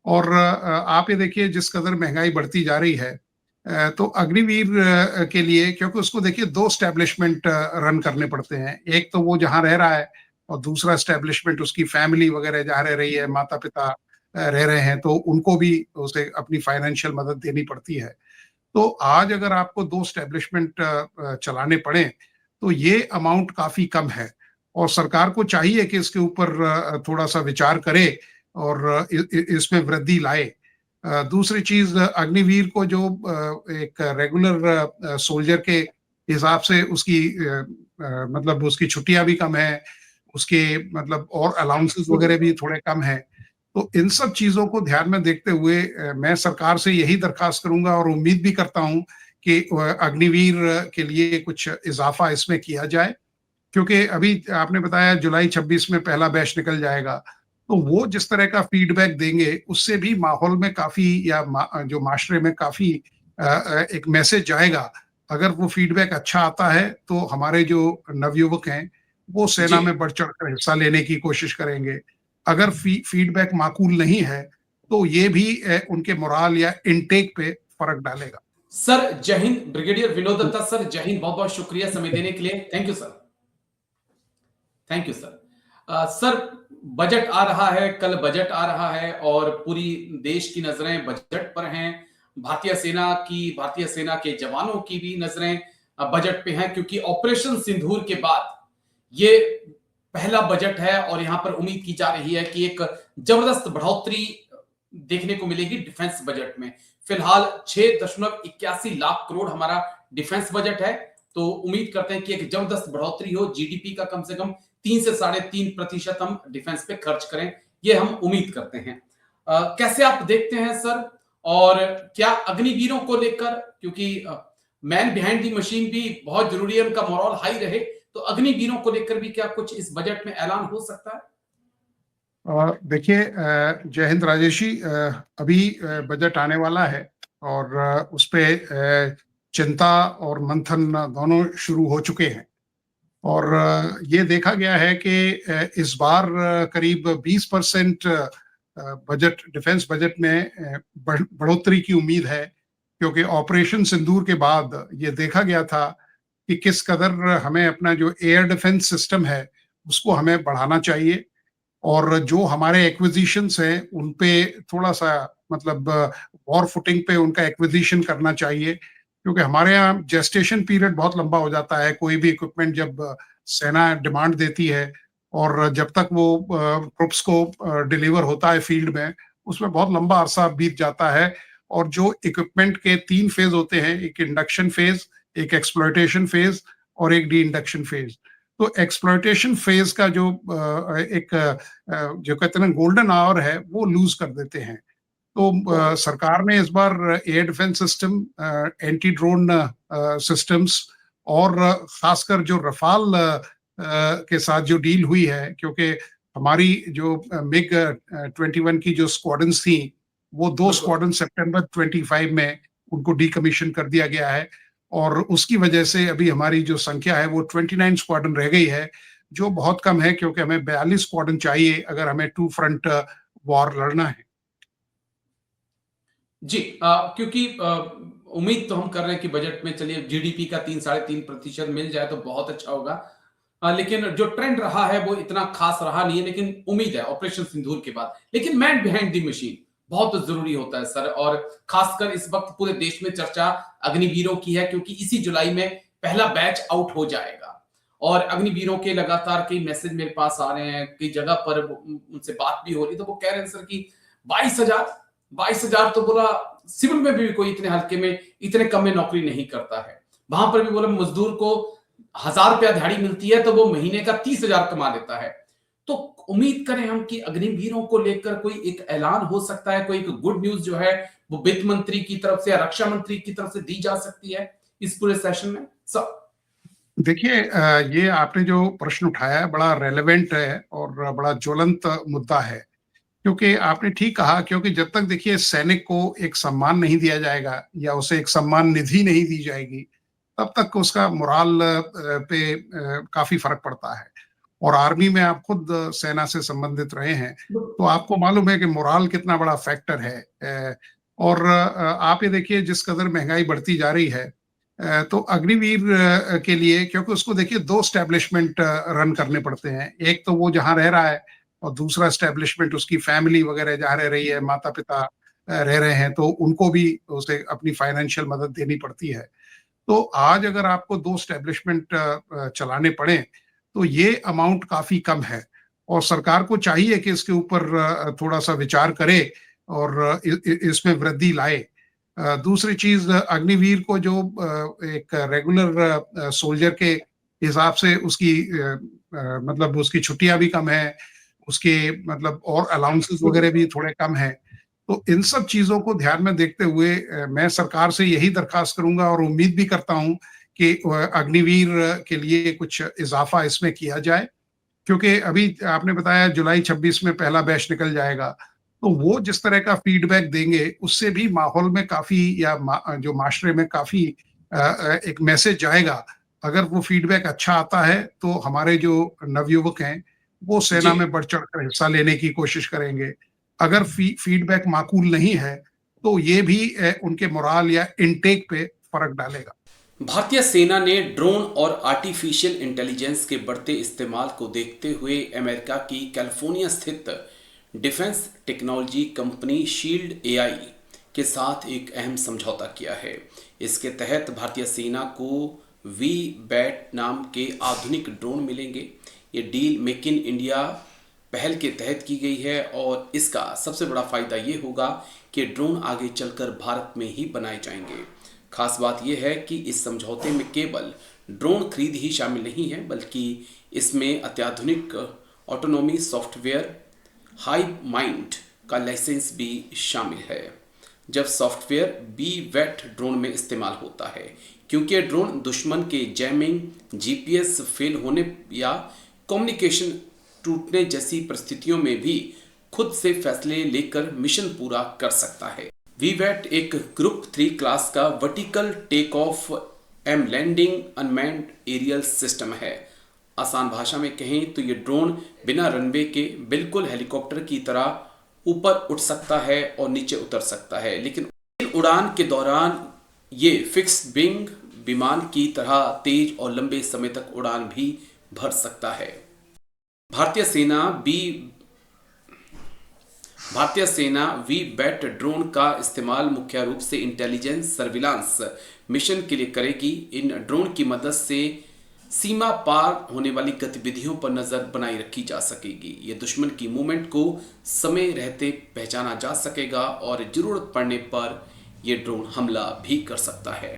और आप ये देखिए जिस कदर महंगाई बढ़ती जा रही है, तो अग्निवीर के लिए, क्योंकि उसको देखिए 2 एस्टेब्लिशमेंट रन करने पड़ते हैं। एक तो वो जहाँ रह रहा है और दूसरा एस्टेब्लिशमेंट उसकी फैमिली वगैरह जहाँ रह रही है, माता-पिता रह रहे हैं, तो उनको भी उसे अपनी फाइनेंशियल मदद देनी पड़ती है। तो आज अगर आपको 2 एस्टेब्लिशमेंट चलाने पड़ें, तो ये अमाउंट काफ़ी कम है और सरकार को चाहिए कि इसके ऊपर थोड़ा-सा विचार करे और इसमें वृद्धि लाए। दूसरी चीज़, अग्निवीर को जो एक रेगुलर सोल्जर के हिसाब से उसकी मतलब उसकी छुट्टियाँ भी कम हैं, उसके मतलब और अलाउंसेस वगैरह भी थोड़े कम हैं। तो इन सब चीज़ों को ध्यान में देखते हुए मैं सरकार से यही दरख्वास्त करूँगा और उम्मीद भी करता हूँ कि अग्निवीर के लिए कुछ इज़ाफ़ा इसमें किया जाए, क्योंकि अभी आपने बताया जुलाई 26 में पहला बैच निकल जाएगा, तो वो जिस तरह का फीडबैक देंगे, उससे भी माहौल में काफ़ी या जो माशरे में काफ़ी एक मैसेज जाएगा। अगर वो फीडबैक अच्छा आता है, तो हमारे जो नवयुवक हैं, वो जी। सेना में बढ़-चढ़ कर हिस्सा लेने की कोशिश करेंगे। अगर फीडबैक माकूल नहीं है, तो ये भी उनके मोरल या इनटेक पे फ़र्क डालेगा। सर जय हिंद। ब्रिगेडियर विनोद दत्ता सर, जय हिंद। बहुत बहुत शुक्रिया समय देने के लिए। Thank you sir. Thank you sir. Sir, budget आ रहा है, कल बजट आ रहा है और पूरी देश की नजरें बजट पर हैं। भारतीय सेना के जवानों की भी नजरें बजट पे हैं, क्योंकि ऑपरेशन सिंदूर के बाद ये पहला बजट है और यहां पर उम्मीद की जा रही है कि एक जबरदस्त बढ़ोतरी देखने को मिलेगी डिफेंस बजट में। फिलहाल 6.81 लाख करोड़ हमारा डिफेंस बजट है, तो उम्मीद करते हैं कि एक जबरदस्त बढ़ोतरी हो, जीडीपी का कम से कम 3 से 3.5% हम डिफेंस पे खर्च करें, ये हम उम्मीद करते हैं। कैसे आप देखते हैं सर? और क्या अग्निवीरों को लेकर, क्योंकि मैन बिहाइंड दी मशीन भी बहुत जरूरी है, उनका मोरल हाई रहे, तो अग्निवीरों को लेकर भी क्या कुछ इस बजट में ऐलान हो सकता है? देखिए, जय हिंद राजेश जी। अभी बजट आने वाला है और उस पे चिंता और मंथन दोनों शुरू हो चुके हैं और ये देखा गया है कि इस बार करीब 20% बजट डिफेंस बजट में बढ़ोतरी की उम्मीद है, क्योंकि ऑपरेशन सिंदूर के बाद ये देखा गया था कि किस कदर हमें अपना जो एयर डिफेंस सिस्टम है उसको हमें बढ़ाना चाहिए और जो हमारे एक्विजिशंस हैं उन पे थोड़ा-सा मतलब वॉर फुटिंग पे उनका एक्विजिशन करना चाहिए, क्योंकि हमारे यहाँ जेस्टेशन पीरियड बहुत लंबा हो जाता है। कोई भी इक्विपमेंट जब सेना डिमांड देती है और जब तक वो ट्रुप्स को डिलीवर होता है फील्ड में, उसमें बहुत लंबा अरसा बीत जाता है और जो इक्विपमेंट के 3 फेज़ होते हैं, एक इंडक्शन फेज़, एक एक्सप्लॉइटेशन फेज़ और एक डी इंडक्शन फेज़। तो एक्सप्लॉइटेशन फेज़ का जो जो कहते हैं ना गोल्डन आवर है, वो लूज़ कर देते हैं। तो ओके। सरकार ने इस बार air defence system, anti drone systems और खासकर जो रफाल के साथ जो डील हुई है, क्योंकि हमारी जो मिग 21 की जो स्क्वाड्रन्स थी, वो 2 बिल्कुल। स्क्वाड्रन सितंबर 25 में उनको डीकमीशन कर दिया गया है और उसकी वजह से अभी हमारी जो संख्या है वो 29 स्क्वाड्रन रह गई है, जो बहुत कम है, क्योंकि हमें 42 स्क्वाड्रन चाहिए अगर हमें टू फ्रंट वॉर लड़ना है। जी, क्योंकि उम्मीद तो हम कर रहे हैं कि बजट में चलिए जीडीपी का 3-3.5% मिल जाए तो बहुत अच्छा होगा। लेकिन जो ट्रेंड रहा है वो इतना खास रहा नहीं है, लेकिन उम्मीद है ऑपरेशन सिंदूर के बाद। लेकिन मैन बिहाइंड द मशीन बहुत जरूरी होता है सर, और खासकर इस वक्त पूरे देश में चर्चा अग्निवीरों की है, क्योंकि इसी जुलाई में पहला बैच आउट हो जाएगा और अग्निवीरों के लगातार कई मैसेज मेरे पास आ रहे हैं, कई जगह पर उनसे बात भी हो रही, तो वो कह रहे हैं सर कि 22,000, 22,000 तो बोला सिविल में भी कोई इतने हल्के में, इतने कम में नौकरी नहीं करता है। वहां पर भी बोला मजदूर को 1,000 रुपया दिहाड़ी मिलती है तो वो महीने का 30,000 कमा लेता है। तो उम्मीद करें हम कि अग्निवीरों को लेकर कोई एक ऐलान हो सकता है, कोई एक गुड न्यूज जो है वो वित्त मंत्री की तरफ से या रक्षा मंत्री की तरफ से दी जा सकती है इस पूरे सेशन में सब। देखिए, ये आपने जो प्रश्न उठाया है बड़ा रेलेवेंट है और बड़ा ज्वलंत मुद्दा है, क्योंकि आपने ठीक कहा, क्योंकि जब तक देखिए सैनिक को एक सम्मान नहीं दिया जाएगा या उसे एक सम्मान निधि नहीं दी जाएगी, तब तक उसका मोराल पे काफी फर्क पड़ता है। और आर्मी में आप खुद सेना से संबंधित रहे हैं, तो आपको मालूम है कि मोराल कितना बड़ा फैक्टर है। और आप ये देखिए जिस कदर महंगाई बढ़ती जा रही है, तो अग्निवीर के लिए, क्योंकि उसको देखिए 2 एस्टेब्लिशमेंट रन करने पड़ते हैं। एक तो वो जहाँ रह रहा है और दूसरा एस्टेब्लिशमेंट उसकी फैमिली वगैरह जहाँ रह रही है, माता-पिता रह रहे हैं, तो उनको भी उसे अपनी फाइनेंशियल मदद देनी पड़ती है। तो आज अगर आपको 2 एस्टेब्लिशमेंट चलाने पड़े, तो ये अमाउंट काफ़ी कम है और सरकार को चाहिए कि इसके ऊपर थोड़ा-सा विचार करे और इसमें वृद्धि लाए। दूसरी चीज़, अग्निवीर को जो एक रेगुलर सोल्जर के हिसाब से उसकी मतलब उसकी छुट्टियाँ भी कम हैं, उसके मतलब और अलाउंसेस वगैरह भी थोड़े कम हैं। तो इन सब चीज़ों को ध्यान में देखते हुए मैं सरकार से यही दरख्वास्त करूँगा और उम्मीद भी करता हूँ कि अग्निवीर के लिए कुछ इज़ाफ़ा इसमें किया जाए, क्योंकि अभी आपने बताया जुलाई 26 में पहला बैच निकल जाएगा, तो वो जिस तरह का फीडबैक देंगे, उससे भी माहौल में काफ़ी या जो माशरे में काफ़ी एक मैसेज जाएगा। अगर वो फीडबैक अच्छा आता है, तो हमारे जो नवयुवक हैं, वो जी। सेना में बढ़-चढ़ कर हिस्सा लेने की कोशिश करेंगे। अगर फीडबैक माकूल नहीं है, तो ये भी उनके मोराल या इनटेक पे फ़र्क डालेगा। भारतीय सेना ने ड्रोन और आर्टिफिशियल इंटेलिजेंस के बढ़ते इस्तेमाल को देखते हुए अमेरिका की कैलिफोर्निया स्थित defence technology company shield AI के साथ एक अहम समझौता किया है। इसके तहत भारतीय सेना को वी बैट नाम के आधुनिक ड्रोन मिलेंगे। ये डील मेक इन इंडिया पहल के तहत की गई है और इसका सबसे बड़ा फायदा ये होगा कि ड्रोन आगे चलकर भारत में ही बनाए जाएंगे। खास बात यह है कि इस समझौते में केवल ड्रोन खरीद ही शामिल नहीं है, बल्कि इसमें अत्याधुनिक ऑटोनॉमी सॉफ्टवेयर हाई माइंड का लाइसेंस भी शामिल है। जब सॉफ्टवेयर बी वेट ड्रोन में इस्तेमाल होता है, क्योंकि ड्रोन दुश्मन के जैमिंग, जीपीएस फेल होने या कम्युनिकेशन टूटने जैसी परिस्थितियों में भी खुद से फैसले लेकर मिशन पूरा कर सकता है। वीवैट एक ग्रुप 3 क्लास का vertical take off and landing unmanned aerial system है। आसान भाषा में कहें तो ये ड्रोन बिना रनवे के बिल्कुल हेलीकॉप्टर की तरह ऊपर उठ सकता है और नीचे उतर सकता है, लेकिन उड़ान के दौरान ये फिक्स्ड विंग विमान की तरह तेज और लंबे समय तक उड़ान भी भर सकता है। भारतीय सेना वी बैट ड्रोन का इस्तेमाल मुख्य रूप से इंटेलिजेंस सर्विलांस मिशन के लिए करेगी। इन ड्रोन की मदद से सीमा पार होने वाली गतिविधियों पर नजर बनाई रखी जा सकेगी। ये दुश्मन की मूवमेंट को समय रहते पहचाना जा सकेगा और जरूरत पड़ने पर यह ड्रोन हमला भी कर सकता है।